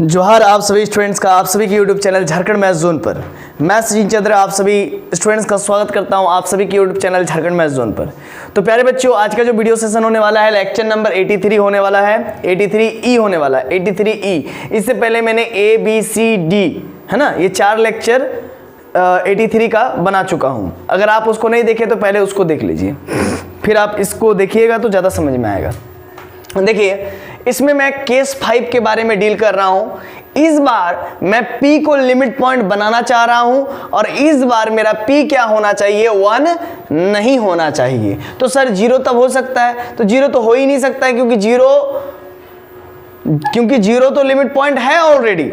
जोहार आप सभी स्टूडेंट्स का, आप सभी के YouTube channel Jharkhand maths zone पर मैं सचिन चंद्र आप सभी स्टूडेंट्स का स्वागत करता हूं आप सभी के YouTube channel Jharkhand maths zone पर। तो प्यारे बच्चों, आज का जो वीडियो सेशन होने वाला है लेक्चर नंबर 83 होने वाला है, 83E होने वाला है, 83E। इससे पहले मैंने ABCD है ना, ये 4 लेक्चर 83 का बना चुका हूं। अगर आप उसको नहीं देखे तो पहले उसको देख लीजिए, फिर आप इसको देखिएगा तो ज़्यादा समझ में आएगा। देखिए, इसमें मैं केस 5 के बारे में डील कर रहा हूं। इस बार मैं P को लिमिट पॉइंट बनाना चाह रहा हूं और इस बार मेरा P क्या होना चाहिए, 1 नहीं होना चाहिए। तो सर 0 तब हो सकता है, तो 0 तो हो ही नहीं सकता है क्योंकि 0 तो लिमिट पॉइंट है ऑलरेडी,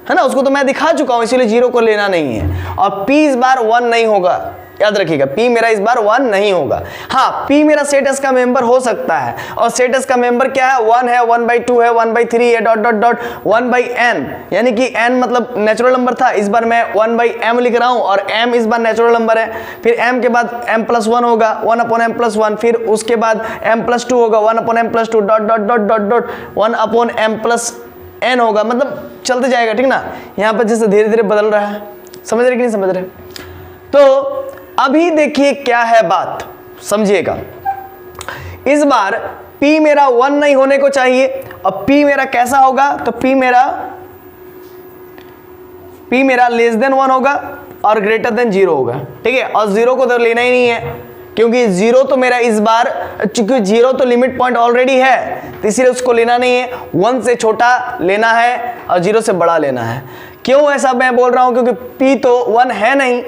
है ना, उसको तो मैं दिखा चुका हूं, इसीलिए 0 को लेना नहीं है। और P इस बार 1 नहीं होगा, याद रखिएगा, P मेरा इस बार 1 नहीं होगा। हाँ, P मेरा सेट S का मेंबर हो सकता है और सेट S का मेंबर क्या है, 1 है, 1/2 है, 1/3 है, डॉट डॉट डॉट 1/n, यानी कि n मतलब नेचुरल नंबर था, इस बार मैं 1/m लिख रहा हूं और m इस बार नेचुरल नंबर है। फिर m के बाद m+1 होगा, 1/m+1, फिर उसके बाद m+2 होगा, 1/m+2, dot dot dot dot dot 1/m+n होगा, मतलब चलते जाएगा, ठीक ना। यहाँ पर जैसे धीरे धीरे बदल रहा है, समझ रहे कि नहीं समझ रहे। तो अभी देखिए क्या है बात, समझिएगा। इस बार P मेरा 1 नहीं होने को चाहिए और P मेरा कैसा होगा, तो P मेरा लेस देन 1 होगा और ग्रेटर देन 0 होगा, ठीक है। और 0 को तो लेना ही नहीं है क्योंकि 0 तो मेरा इस बार, चूंकि 0 तो लिमिट पॉइंट ऑलरेडी है तो इसीलिए उसको लेना नहीं है। 1 से छोटा लेना है और 0 से बड़ा लेना है। क्यों ऐसा मैं बोल रहा हूं, क्योंकि P तो 1 है नहीं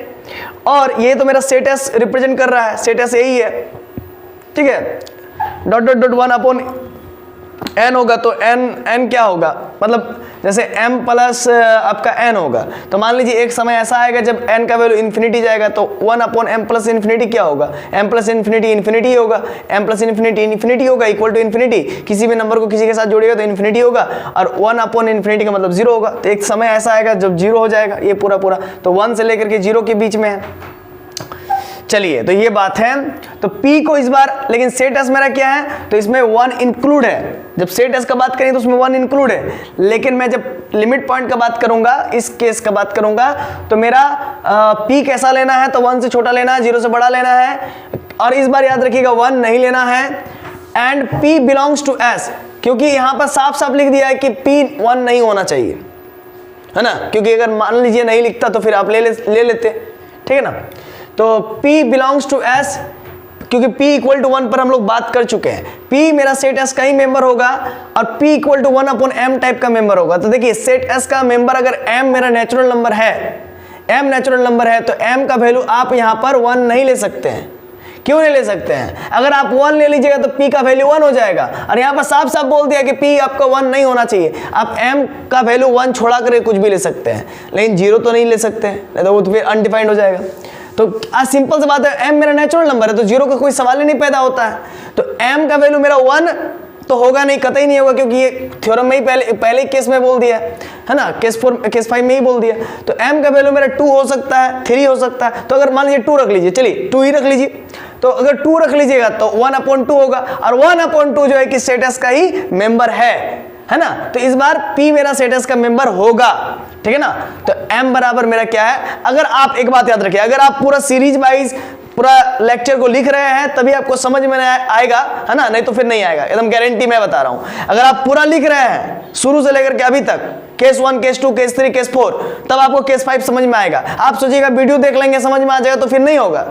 और ये तो मेरा सेट S रिप्रेजेंट कर रहा है, सेट S यही है, ठीक है। डॉट डॉट डॉट 1/n होगा तो n क्या होगा, मतलब जैसे m प्लस आपका n होगा। तो मान लीजिए एक समय ऐसा आएगा जब n का वैल्यू इन्फिनिटी जाएगा तो 1/m प्लस इन्फिनिटी क्या होगा, m प्लस इन्फिनिटी इन्फिनिटी होगा, m प्लस इन्फिनिटी इन्फिनिटी होगा, इक्वल टू इन्फिनिटी। किसी भी नंबर को किसी के साथ जोड़िएगा तो इन्फिनिटी होगा और 1/इन्फिनिटी का मतलब 0 होगा। तो एक समय ऐसा आएगा जब 0 हो जाएगा ये पूरा, तो 1 से लेकर के 0 के बीच में है। चलिए, तो ये बात है। तो P को इस बार, लेकिन सेट S मेरा क्या है, तो इसमें 1 इंक्लूड है। जब सेट S का बात करें तो उसमें 1 इंक्लूड है, लेकिन मैं जब लिमिट पॉइंट का बात करूंगा, इस केस का बात करूंगा, तो मेरा P कैसा लेना है, तो 1 से छोटा लेना है, 0 से बड़ा लेना है। और इस बार याद रखिएगा 1 नहीं लेना है। And P belongs to S, क्योंकि यहां पर साफ साफ लिख दिया है कि P 1 नहीं होना चाहिए, है ना। क्योंकि अगर मान लीजिए नहीं लिखता तो फिर आप ले लेते, ठीक है ना। तो P बिलोंग्स टू S, क्योंकि P इक्वल टू 1 पर हम लोग बात कर चुके हैं। P मेरा सेट S का ही मेंबर होगा और P equal to 1/m type का मेंबर होगा। तो देखिए, सेट S का मेंबर अगर m मेरा नेचुरल नंबर है, m नेचुरल नंबर है, तो m का वैल्यू आप यहां पर 1 नहीं ले सकते हैं। क्यों नहीं ले सकते हैं? अगर आप 1 ले लीजिएगा तो P का वैल्यू 1 हो जाएगा और यहाँ पर साफ साफ बोल दिया कि P आपका 1 नहीं होना चाहिए। आप M का वैल्यू 1 छोड़ा कर कुछ भी ले सकते हैं, लेकिन 0 तो नहीं ले सकते हैं, नहीं तो वो तो फिर अनडिफाइंड हो जाएगा। तो आज सिंपल सी बात है, m मेरा नेचुरल नंबर है तो 0 का कोई सवाल ही नहीं पैदा होता है। तो m का वैल्यू मेरा 1 तो होगा नहीं, कतई नहीं होगा, क्योंकि ये थ्योरम में ही पहले केस में बोल दिया है ना, केस 5 में ही बोल दिया। तो m का वैल्यू मेरा 2 हो सकता है, 3 हो सकता है। तो अगर मान लीजिए 2 रख लीजिए, चलिए 2 ही रख लीजिए। तो अगर 2 रख लीजिएगा तो 1/2 होगा और 1/2 जो है कि सेट S का ही मेंबर है ना। तो इस बार P मेरा सेट S का मेंबर होगा, ठीक है ना। तो M बराबर मेरा क्या है, अगर आप एक बात याद रखिए, अगर आप पूरा सीरीज वाइज पूरा लेक्चर को लिख रहे हैं तभी आपको समझ में आएगा, है ना, नहीं तो फिर नहीं आएगा, एकदम गारंटी मैं बता रहा हूं। अगर आप पूरा लिख रहे हैं शुरू से लेकर के अभी तक, केस 1, केस 2, केस 3, केस 4, तब आपको केस 5 समझ में आएगा। आप सोचिएगा वीडियो देख लेंगे समझ में आ जाएगा, तो फिर नहीं होगा।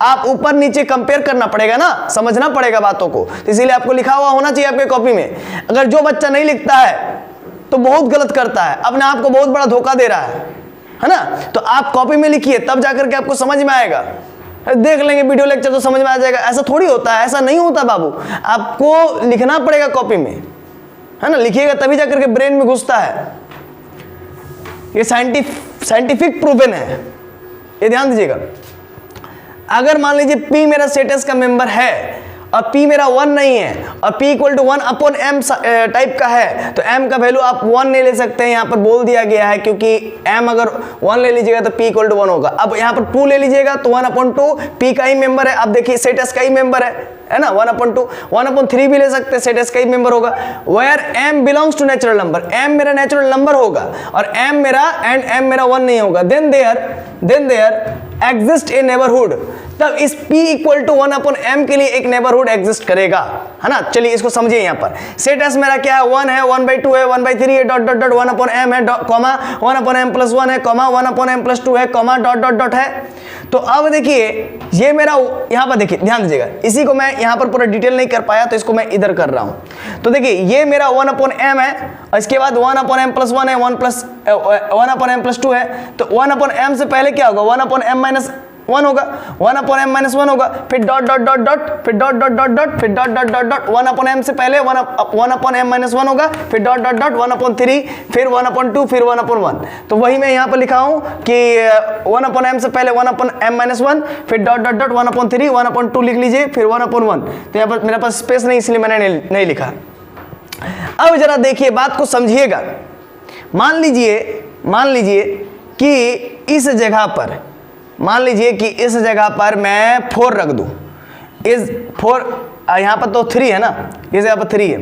आप ऊपर नीचे कंपेयर करना पड़ेगा ना, समझना पड़ेगा बातों को। तो इसीलिए आपको लिखा हुआ होना चाहिए आपके कॉपी में। अगर जो बच्चा नहीं लिखता है तो बहुत गलत करता है, अपने आप को बहुत बड़ा धोखा दे रहा है ना। तो आप कॉपी में लिखिए, तब जाकर के आपको समझ में आएगा। देख लेंगे वीडियो लेक्चर तो समझ में आ जाएगा, ऐसा थोड़ी होता है, ऐसा नहीं होता बाबू। आपको लिखना पड़ेगा कॉपी में, है ना, लिखिएगा तभी जाकर के ब्रेन में घुसता है। ये साइंटिफिक प्रूवन है, ये ध्यान दीजिएगा। अगर मान लीजिए P मेरा सेट S का मेंबर है अब p मेरा 1 नहीं है और p equal to 1 upon m type का है, तो m का वैल्यू आप 1 नहीं ले सकते हैं, यहाँ पर बोल दिया गया है, क्योंकि m अगर 1 ले लीजिएगा तो p इक्वल टू 1 होगा। अब यहाँ पर 2 ले लीजिएगा तो 1/2 p का ही मेंबर है। अब देखिए सेट s का ही मेंबर है ना, 1/2, 1/3 भी ले सकते हैं, सेट s का ही मेंबर होगा। Where m belongs to natural number, m मेरा नेचुरल नंबर होगा और m मेरा एंड m मेरा 1 नहीं होगा, then there exist a neighbourhood, तब इस p इक्वल टू 1/m के लिए एक नेबरहुड एग्जिस्ट करेगा, है ना। चलिए इसको समझिए। यहाँ पर सेट s मेरा क्या है, 1 है, 1/2 है, 1/3 है, डॉट डॉट डॉट 1/m है, कॉमा 1/m + 1 है, कॉमा 1/m + 2 है, कॉमा डॉट डॉट डॉट है। तो अब देखिए ये मेरा, यहाँ पर देखिए ध्यान दीजिएगा, इसी को मैं यहाँ पर पूरा डिटेल नहीं कर पाया तो इसको मैं इधर कर रहा हूँ। तो देखिए ये मेरा 1/m है और इसके बाद 1/m + 1 है, 1/m + 2 है, तो 1/m से पहले क्या होगा, 1/m - 1 होगा, 1/m - 1 होगा, फिर डॉट डॉट डॉट डॉट, फिर डॉट डॉट डॉट डॉट, फिर dot dot dot dot, 1/m से पहले 1/m - 1 होगा, फिर डॉट डॉट डॉट 1/3, फिर 1/2, फिर 1/1। तो वही मैं यहाँ पर लिखा हूँ कि 1/m से पहले 1/m - 1, फिर डॉट डॉट डॉट 1/3, 1/2 लिख लीजिए, फिर 1/1। तो यहाँ पर मेरे पास स्पेस नहीं, इसलिए मैंने नहीं लिखा। अब जरा देखिए, बात को समझिएगा। मान लीजिए कि इस जगह पर, मान लीजिए कि इस जगह पर मैं 4 रख दूं, इस 4 यहाँ पर तो 3 है ना, इस जगह पर 3 है,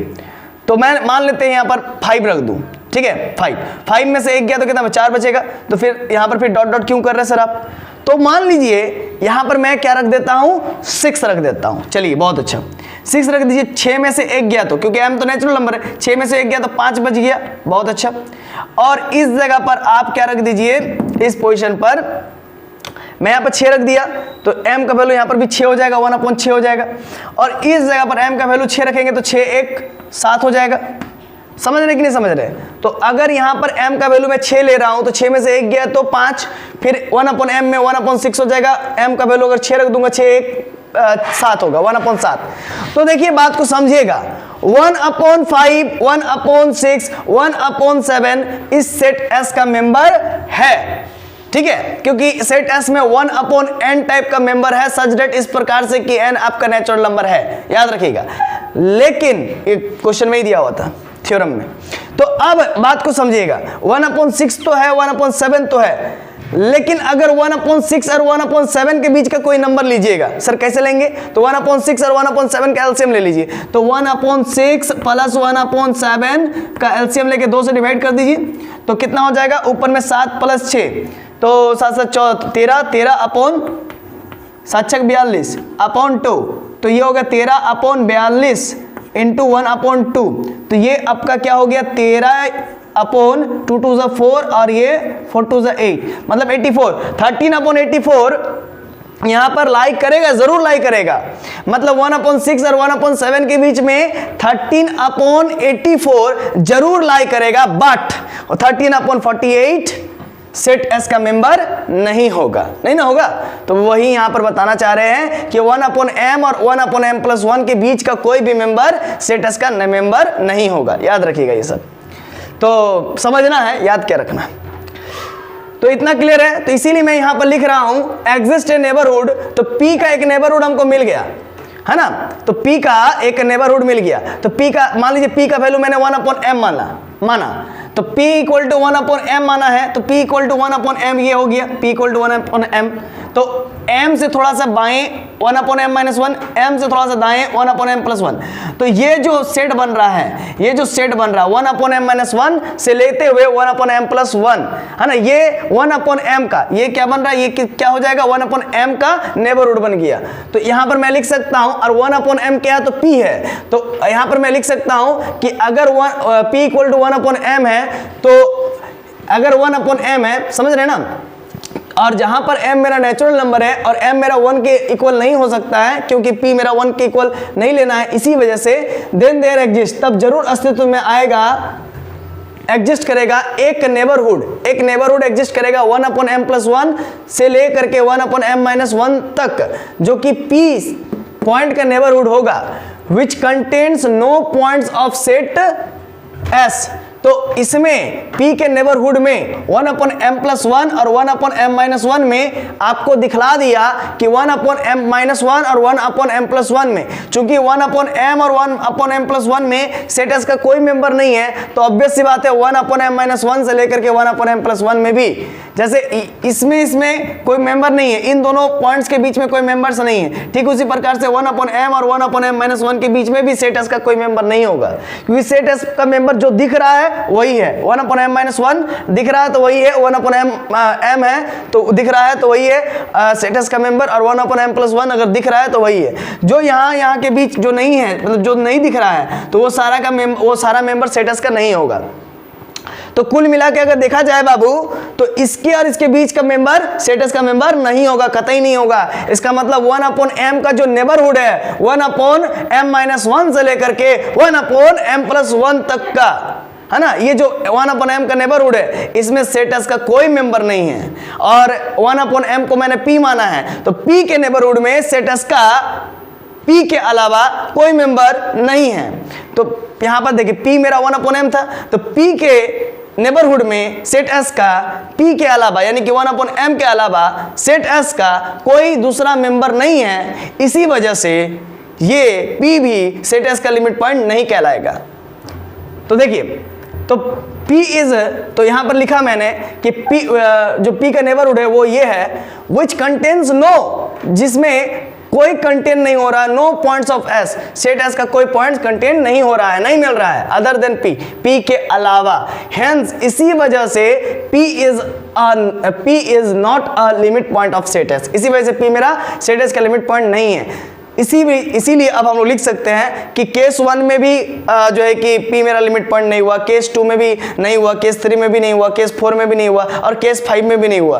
तो मैं मान लेते हैं यहाँ पर 5 रख दूं, ठीक है। 5 में से 1 गया तो कितना 4 बचेगा, तो फिर यहाँ पर फिर डॉट डॉट क्यों कर रहे हैं सर आप। तो मान लीजिए यहाँ पर मैं क्या रख देता हूँ, 6 रख देता हूँ। चलिए बहुत अच्छा, 6 रख दीजिए। 6 में से 1 गया तो, क्योंकि m तो नेचुरल नंबर है, 6 में से 1 गया तो 5 बच गया, बहुत अच्छा। और इस जगह पर आप क्या रख दीजिए, इस पोजीशन पर मैं यहाँ पर 6 रख दिया तो m का वैल्यू यहाँ पर भी 6 हो जाएगा, 1/6 हो जाएगा। और इस जगह पर m का वैल्यू 6 रखेंगे तो 6 1 7 हो जाएगा। समझ रहे कि नहीं समझ रहे। तो अगर यहाँ पर m का वैल्यू मैं 6 ले रहा हूँ तो 6 में से 1 गया तो 5, फिर 1/m में 1/6 हो जाएगा। m का वैल्यू अगर 6 रख दूंगा, 6 1 7 होगा, 1/7। तो देखिए बात को समझिएगा, 1/5, 1/6, 1/7 इस सेट S का मेंबर है, ठीक है, क्योंकि सेट S में 1/n टाइप का मेंबर है, सच डेट इस प्रकार से कि n आपका नेचुरल नंबर है, याद रखिएगा। लेकिन एक क्वेश्चन में ही दिया हुआ था थ्योरम में। तो अब बात को समझिएगा, 1/6 तो है, 1/7 तो है, लेकिन अगर 1/6 और 1/7 के बीच का कोई नंबर लीजिएगा, सर कैसे लेंगे, तो 1/6 और 1/7 का एलसीएम ले लीजिए। तो 1/6 प्लस 1/7 का एलसीएम लेके 2 से डिवाइड कर दीजिए, तो कितना हो जाएगा, ऊपर में 7 प्लस 6 तो 7 7 13, 13/7 42 अपॉन 2, तो ये हो गया 13/42 इंटू 1/2। तो ये आपका क्या हो गया, 13/2 2 4 और ये 4 2 8, मतलब 84। 13/84 यहाँ पर लाइक करेगा, जरूर लाइक करेगा, मतलब 1/6 और 1/7 के बीच में 13/84 जरूर लाइक करेगा, बट 13/48 सेट S का मेंबर नहीं होगा, नहीं ना होगा। तो वही यहां पर बताना चाह रहे हैं कि 1/m और 1/m + 1 के बीच का कोई भी मेंबर सेट S का मेंबर नहीं होगा, याद रखिएगा ये सब। तो समझना है, याद क्या रखना है, तो इतना क्लियर है। तो इसीलिए मैं यहां पर लिख रहा हूं एग्जिस्ट ए नेबरहुड, तो P का एक नेबरहुड हमको मिल गया, है ना। तो P का एक नेबरहुड मिल गया, तो P का मान लीजिए P का वैल्यू मैंने 1/m माना, तो P इक्वल टू 1/m माना है, तो P इक्वल टू 1/m ये हो गया, P इक्वल टू 1/m। तो m से थोड़ा सा बाएं 1/m - 1, m से थोड़ा सा दाएं 1/m + 1। तो ये जो सेट बन रहा है, 1/m - 1 से लेते हुए 1/m + 1, है ना, ये 1/m का ये क्या बन रहा है, ये क्या हो जाएगा, 1/m का नेबरहुड बन गया। तो यहाँ पर मैं लिख सकता हूँ, और 1/m क्या है, तो P है, तो यहाँ पर मैं लिख सकता हूँ कि अगर P इक्वल टू 1/m है, तो अगर 1/m है, समझ रहे ना, और जहां पर m मेरा नेचुरल नंबर है और m मेरा 1 के इक्वल नहीं हो सकता है, क्योंकि p मेरा 1 के इक्वल नहीं लेना है, इसी वजह से देन देयर एग्जिस्ट, तब जरूर अस्तित्व में आएगा, एग्जिस्ट करेगा एक नेबरहुड एग्जिस्ट करेगा 1/m + 1 से लेकर के 1/m - 1 तक, जो कि p पॉइंट का नेबरहुड होगा, which contains no points of set S, तो इसमें P के नेबरहुड में 1/m+1 और 1/m-1 में आपको दिखला दिया कि 1/m-1 और 1/m+1 में, चूंकि 1/m और 1/m+1 में सेट एस का कोई मेंबर नहीं है, तो ऑब्वियस सी बात है 1/m-1 से लेकर के 1/m+1 में भी, जैसे इसमें कोई मेंबर नहीं है, इन दोनों पॉइंट्स के बीच में कोई मेंबर्स नहीं है, ठीक उसी प्रकार से 1/m और 1/m-1 के बीच में भी सेट एस का कोई मेंबर नहीं होगा, क्योंकि सेट एस का मेंबर जो दिख रहा है वही है, 1/m-1 दिख रहा है तो वही है, 1/m है तो दिख रहा है तो वही है सेट एस का मेंबर, और 1/m+1 अगर दिख रहा है तो वही है। जो यहाँ के बीच जो नहीं है, मतलब जो नहीं दिख रहा है, तो वो सारा मेंबर सेट एस का नहीं होगा। तो कुल मिला के अगर देखा जाए बाबू, तो इसके और इसके बीच का मेंबर सेट एस का मेंबर नहीं होगा, कतई नहीं होगा। इसका मतलब 1/m का जो नेबरहुड है 1/m-1 से लेकर के 1/m+1 तक का, है ना, ये जो 1/m का नेबरहुड है इसमें सेट एस का कोई मेंबर नहीं है, और 1/m को मैंने P माना है, तो P के नेबरहुड में सेट एस का P के अलावा कोई मेंबर नहीं है। तो यहां पर देखिए P मेरा 1/m था, तो P के नेबरहुड में सेट एस का P के अलावा यानी कि 1/m के अलावा सेट एस का कोई दूसरा मेंबर नहीं है, इसी वजह से ये P भी सेट एस का लिमिट पॉइंट नहीं कहलाएगा। तो देखिए, तो P इज, तो यहां पर लिखा मैंने कि P जो P का नेबरहुड है वो ये है, विच कंटेन्स नो, जिसमें कोई कंटेन नहीं हो रहा है, no points of S, set S का कोई पॉइंट्स कंटेन नहीं हो रहा है, नहीं मिल रहा है, अदर देन P के अलावा, हेंस इसी वजह से P is not a limit point of set S, इसी वजह से P मेरा सेट एस का लिमिट पॉइंट नहीं है। इसीलिए अब हम लोग लिख सकते हैं कि केस 1 में भी जो है कि P मेरा लिमिट पॉइंट नहीं हुआ, केस 2 में भी नहीं हुआ, केस 3 में भी नहीं हुआ, केस 4 में भी नहीं हुआ, और केस 5 में भी नहीं हुआ,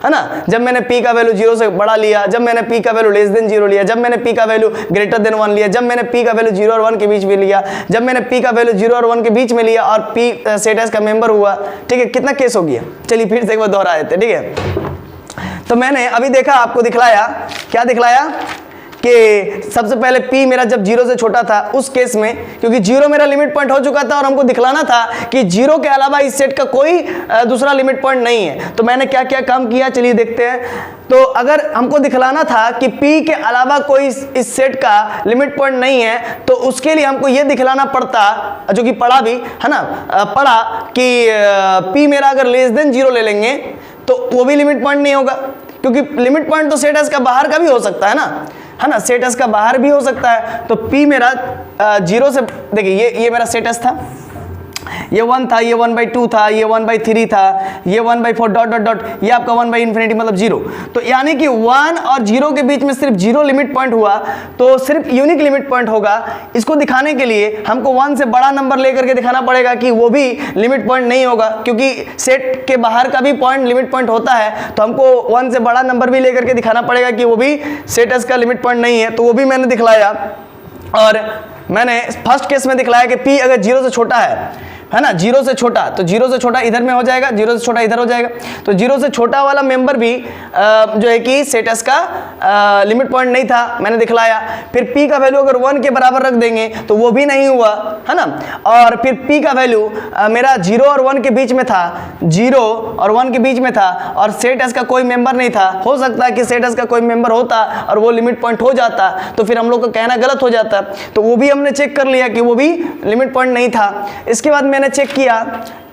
है ना। जब मैंने P का वैल्यू 0 से बड़ा लिया, जब मैंने P का वैल्यू लेस देन 0 लिया, जब मैंने P का वैल्यू ग्रेटर देन 1 लिया, जब मैंने P का वैल्यू 0 और 1 के बीच में लिया, जब मैंने P का वैल्यू 0 और 1 के बीच में लिया और P सेट एस का मेंबर हुआ, ठीक है, कितना केस हो गया। चलिए फिर से एक बार दोहरा देते, ठीक है। तो मैंने अभी देखा, आपको दिखलाया, क्या दिखलाया कि सबसे पहले P मेरा जब 0 से छोटा था उस केस में, क्योंकि 0 मेरा लिमिट पॉइंट हो चुका था और हमको दिखलाना था कि 0 के अलावा इस सेट का कोई दूसरा लिमिट पॉइंट नहीं है, तो मैंने क्या क्या काम किया चलिए देखते हैं। तो अगर हमको दिखलाना था कि P के अलावा कोई इस सेट का लिमिट पॉइंट नहीं है, तो उसके लिए हमको ये दिखलाना पड़ता, जो कि पढ़ा भी है ना, पढ़ा कि P मेरा अगर लेस देन 0 ले लेंगे तो वो भी लिमिट पॉइंट नहीं होगा, क्योंकि लिमिट पॉइंट तो सेट एस का बाहर का भी हो सकता है ना, सेट एस का बाहर भी हो सकता है। तो P मेरा 0 से, देखिए ये मेरा सेट एस था, ये 1 था, ये 1/2 था, ये 1/3 था, ये 1/4 डॉट डॉट डॉट, ये आपका 1/∞ मतलब 0। तो यानी कि 1 और 0 के बीच में सिर्फ 0 लिमिट पॉइंट हुआ, तो सिर्फ यूनिक लिमिट पॉइंट होगा। इसको दिखाने के लिए हमको 1 से बड़ा नंबर लेकर के दिखाना पड़ेगा कि वो भी लिमिट पॉइंट नहीं होगा, क्योंकि सेट के बाहर का भी पॉइंट लिमिट पॉइंट होता है, तो हमको 1 से बड़ा नंबर भी लेकर के दिखाना पड़ेगा कि वो भी सेट एस का लिमिट पॉइंट नहीं है, तो वो भी मैंने दिखलाया। और मैंने फर्स्ट केस में दिखलाया कि P अगर 0 से छोटा है ना, 0 से छोटा, तो 0 से छोटा इधर में हो जाएगा, 0 से छोटा इधर हो जाएगा, तो 0 से छोटा वाला मेंबर भी जो है कि सेट एस का लिमिट पॉइंट नहीं था, मैंने दिखलाया। फिर P का वैल्यू अगर 1 के बराबर रख देंगे तो वो भी नहीं हुआ, है ना। और फिर P का वैल्यू मेरा 0 और 1 के बीच में था, 0 और 1 के बीच में था, और सेट एस का कोई मेंबर नहीं था। हो सकता है कि सेट एस का कोई मेंबर होता और वो लिमिट पॉइंट हो जाता, तो फिर हम लोग का कहना गलत हो जाता, तो वो भी हमने चेक कर लिया कि वो भी लिमिट पॉइंट नहीं था। इसके बाद मैंने चेक किया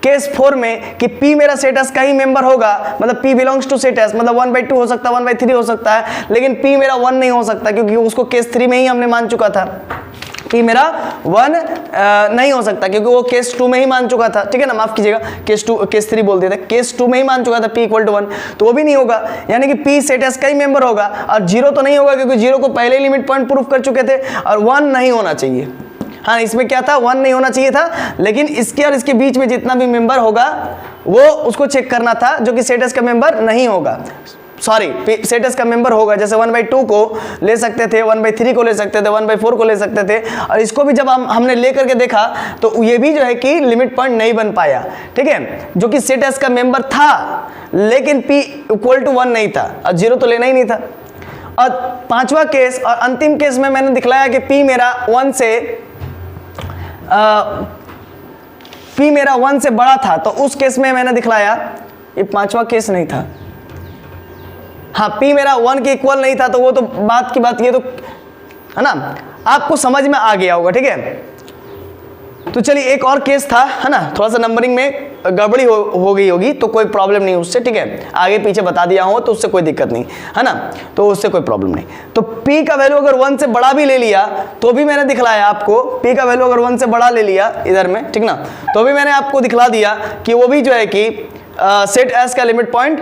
केस 4 में कि P मेरा सेट एस का ही मेंबर होगा, मतलब P belongs to set S, मतलब 1/2 हो सकता है, 1/3 हो सकता है, लेकिन P मेरा 1 नहीं हो सकता, क्योंकि उसको केस 3 में ही हमने मान चुका था। P मेरा 1 नहीं हो सकता, क्योंकि वो केस 2 में ही मान चुका था, ठीक है ना, माफ कीजिएगा, केस 3 बोल देते, केस 2 में ही मान चुका था P = 1, तो वो भी नहीं होगा, यानी कि P सेट एस का ही मेंबर होगा। और 0 तो नहीं होगा, क्योंकि 0 को पहले ही लिमिट पॉइंट प्रूफ कर चुके थे, और 1 नहीं होना चाहिए। हाँ, इसमें क्या था, 1 नहीं होना चाहिए था, लेकिन इसके और इसके बीच में जितना भी मेंबर होगा वो उसको चेक करना था, जो कि सेट एस का मेंबर नहीं होगा, सॉरी सेट एस का मेंबर होगा। जैसे 1/2 को ले सकते थे, 1/3 को ले सकते थे, 1/4 को ले सकते थे, और इसको भी जब हमने ले करके देखा तो ये भी जो है कि लिमिट पॉइंट नहीं बन पाया, ठीक है, जो कि सेट एस का मेंबर था, लेकिन P = 1 नहीं था, और 0 तो लेना ही नहीं था। और पांचवा केस और अंतिम केस में मैंने दिखलाया कि P मेरा 1 से P मेरा 1 से बड़ा था तो उस केस में मैंने दिखलाया, ये पांचवा केस नहीं था, हाँ P मेरा 1 के इक्वल नहीं था तो वो तो बात की बात, ये तो है ना, आपको समझ में आ गया होगा, ठीक है। तो चलिए एक और केस था, है ना, थोड़ा सा नंबरिंग में गड़बड़ी हो गई होगी तो कोई प्रॉब्लम नहीं उससे, ठीक है, आगे पीछे बता दिया हो तो उससे कोई दिक्कत नहीं, है ना, तो उससे कोई प्रॉब्लम नहीं। तो P का वैल्यू अगर 1 से बड़ा भी ले लिया तो भी मैंने दिखलाया आपको, P का वैल्यू अगर 1 से बड़ा ले लिया इधर में, ठीक ना, तो भी मैंने आपको दिखला दिया कि वो भी जो है कि सेट एस का लिमिट पॉइंट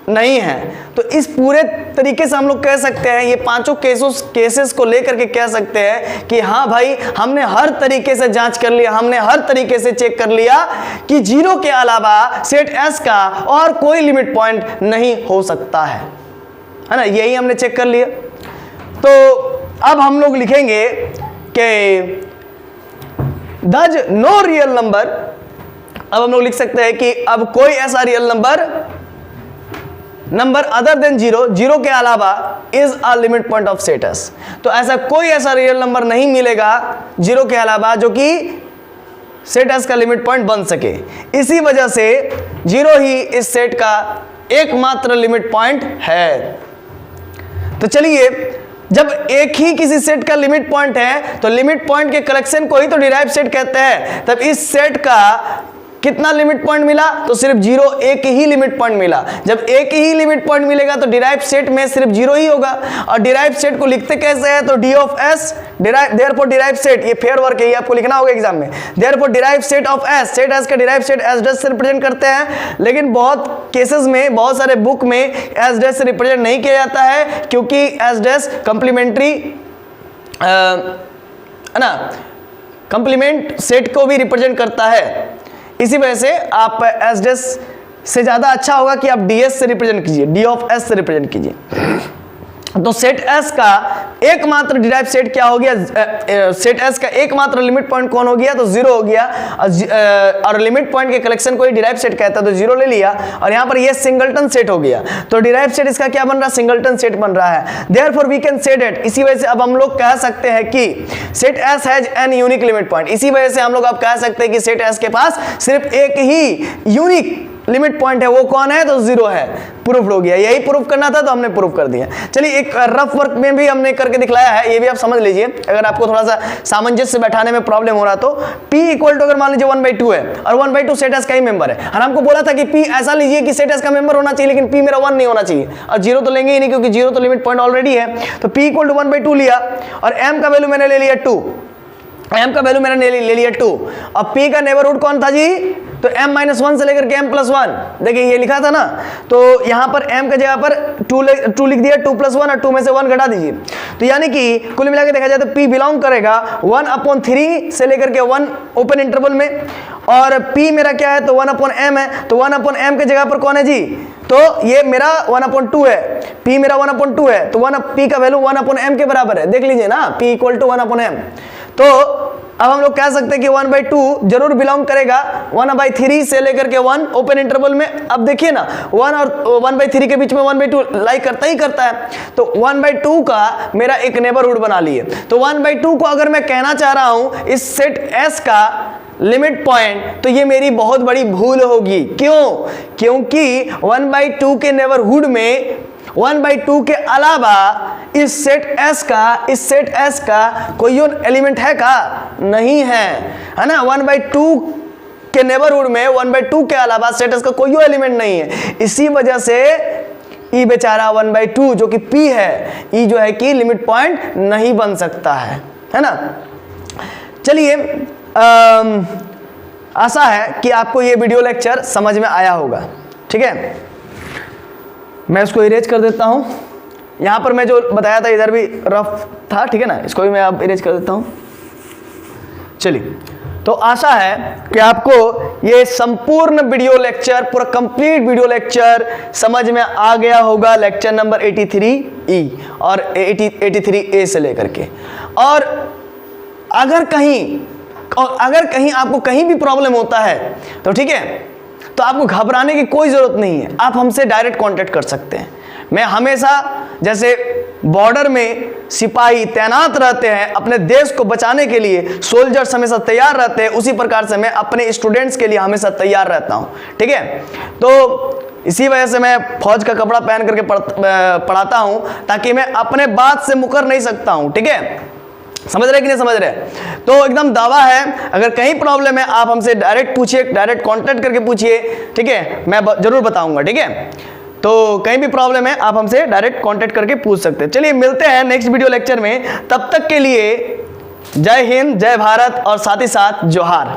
नहीं है। तो इस पूरे तरीके से हम लोग कह सकते हैं, ये पांचों केसेस को लेकर के कह सकते हैं कि हाँ भाई हमने हर तरीके से जांच कर लिया, हमने हर तरीके से चेक कर लिया कि 0 के अलावा सेट एस का और कोई लिमिट पॉइंट नहीं हो सकता है ना, यही हमने चेक कर लिया। तो अब हम लोग लिखेंगे कि does नो रियल नंबर, अब हम लोग लिख सकते हैं कि अब कोई ऐसा रियल नंबर अदर देन 0 के अलावा is a limit point of set S. तो ऐसा कोई ऐसा रियल नंबर नहीं मिलेगा 0 के अलावा जो कि सेट एस का लिमिट पॉइंट बन सके। इसी वजह से 0 ही इस सेट का एकमात्र लिमिट पॉइंट है। तो चलिए, जब एक ही किसी सेट का लिमिट पॉइंट है तो लिमिट पॉइंट के कलेक्शन को ही तो डिराइव सेट कहते हैं। तब इस सेट का कितना लिमिट पॉइंट मिला, तो सिर्फ 0, एक ही लिमिट पॉइंट मिला। जब एक ही लिमिट पॉइंट मिलेगा तो डिराइव सेट में सिर्फ 0 ही होगा। और डिराइव सेट को लिखते कैसे है, तो D of S therefore derive set, ये फेयर वर्क है, ये आपको लिखना होगा एग्जाम में। Therefore derive set of S, set S का डिराइव सेट एस डैश से रिप्रेजेंट करते हैं, लेकिन बहुत केसेस में, बहुत सारे बुक में एस डैश से रिप्रेजेंट नहीं किया जाता है, क्योंकि एस डैश कंप्लीमेंट्री है ना, कंप्लीमेंट सेट को भी रिप्रेजेंट करता है। इसी वजह से आप एस डैश से ज्यादा अच्छा होगा कि आप डी एस से रिप्रेजेंट कीजिए, डी ऑफ एस से रिप्रेजेंट कीजिए। तो सेट एस का एकमात्र डिराइव सेट क्या हो गया, सेट एस का एकमात्र लिमिट पॉइंट कौन हो गया, तो 0 हो गया। और लिमिट पॉइंट के कलेक्शन को ही डिराइव सेट कहता है, तो 0 ले लिया। और यहाँ पर ये सिंगलटन सेट हो गया, तो डिराइव सेट इसका क्या बन रहा है, सिंगलटन सेट बन रहा है। Therefore we can say that, इसी वजह से अब हम लोग कह सकते हैं कि set S has an unique limit point. इसी वजह से हम लोग अब कह सकते हैं कि सेट एस के पास सिर्फ एक ही यूनिक लिमिट पॉइंट है, वो कौन है, तो 0 है। प्रूफ हो गया, यही प्रूफ करना था तो हमने प्रूफ कर दिया। चलिए एक रफ वर्क में भी हमने करके दिखलाया है, ये भी आप समझ लीजिए, अगर आपको थोड़ा सा सामंजस्य बैठाने में प्रॉब्लम हो रहा तो। P इक्वल टू अगर मान लीजिए 1/2 है और 1/2 सेट एस का ही मेंबर है, और हमको बोला था कि P ऐसा लीजिए कि सेट एस का मेंबर होना चाहिए, लेकिन P मेरा 1 नहीं होना चाहिए, और 0 तो लेंगे ही नहीं क्योंकि 0 तो लिमिट पॉइंट ऑलरेडी है। तो P इक्वल टू 1/2 लिया और M का वैल्यू मैंने ले लिया 2, M का वैल्यू मैंने ले लिया 2। अब P का नेबरहुड कौन था जी, तो m-1 से लेकर के m+1, देखिए ये लिखा था ना, तो यहाँ पर m का जगह पर 2 लिख दिया, 2+1 और 2 में से 1 घटा दीजिए। तो यानी कि कुल मिला के देखा जाए तो P बिलोंग करेगा 1/3 से लेकर के 1 ओपन इंटरवल में, और P मेरा क्या है, तो 1/m है। तो 1/m के जगह पर कौन है जी, तो ये मेरा 1/2 है, P मेरा 1/2 है, तो P का वैल्यू 1/m के बराबर है, देख लीजिए ना, P इक्वल टू 1/m। तो अब हम लोग कह सकते हैं कि 1/2 जरूर बिलोंग करेगा 1/3 से लेकर के 1 ओपन इंटरवल में। अब देखिए ना, 1 और 1/3 के बीच में 1/2 लाई करता ही करता है, तो 1/2 का मेरा एक नेबरहुड बना लिए। तो 1/2 को अगर मैं कहना चाह रहा हूं इस सेट एस का लिमिट पॉइंट, तो ये मेरी बहुत बड़ी भूल होगी। क्यों, क्योंकि 1/2 के नेबरहुड में 1/2 के अलावा इस सेट एस का कोई एलिमेंट है का, नहीं है ना। 1/2 के नेबरहुड में 1/2 के अलावा सेट एस का कोई एलिमेंट नहीं है। इसी वजह से ई बेचारा 1/2 जो कि P है, ई जो है कि लिमिट पॉइंट नहीं बन सकता है ना। चलिए आशा है कि आपको ये वीडियो लेक्चर समझ में आया होगा, ठीक है। मैं इसको इरेज कर देता हूं, यहां पर मैं जो बताया था इधर भी रफ था, ठीक है ना, इसको भी मैं अब इरेज कर देता हूं। चलिए, तो आशा है कि आपको ये संपूर्ण वीडियो लेक्चर, पूरा कंप्लीट वीडियो लेक्चर समझ में आ गया होगा, लेक्चर नंबर 83E और 83A से लेकर के। और अगर कहीं आपको कहीं भी प्रॉब्लम होता है तो ठीक है, तो आपको घबराने की कोई ज़रूरत नहीं है, आप हमसे डायरेक्ट कांटेक्ट कर सकते हैं। मैं हमेशा, जैसे बॉर्डर में सिपाही तैनात रहते हैं अपने देश को बचाने के लिए, सोल्जर्स हमेशा तैयार रहते हैं, उसी प्रकार से मैं अपने स्टूडेंट्स के लिए हमेशा तैयार रहता हूं। ठीक है, तो इसी वजह से मैं फौज का कपड़ा पहन करके पढ़ाता हूं, ताकि मैं अपने बात से मुकर नहीं सकता हूं। ठीक है, समझ रहे कि नहीं समझ रहे? तो एकदम दावा है, अगर कहीं प्रॉब्लम है आप हमसे डायरेक्ट पूछिए, डायरेक्ट कांटेक्ट करके पूछिए। ठीक है, मैं जरूर बताऊंगा। ठीक है, तो कहीं भी प्रॉब्लम है आप हमसे डायरेक्ट कांटेक्ट करके पूछ सकते हैं। चलिए मिलते हैं नेक्स्ट वीडियो लेक्चर में, तब तक के लिए जय हिंद, जय भारत और साथ ही साथ जोहार।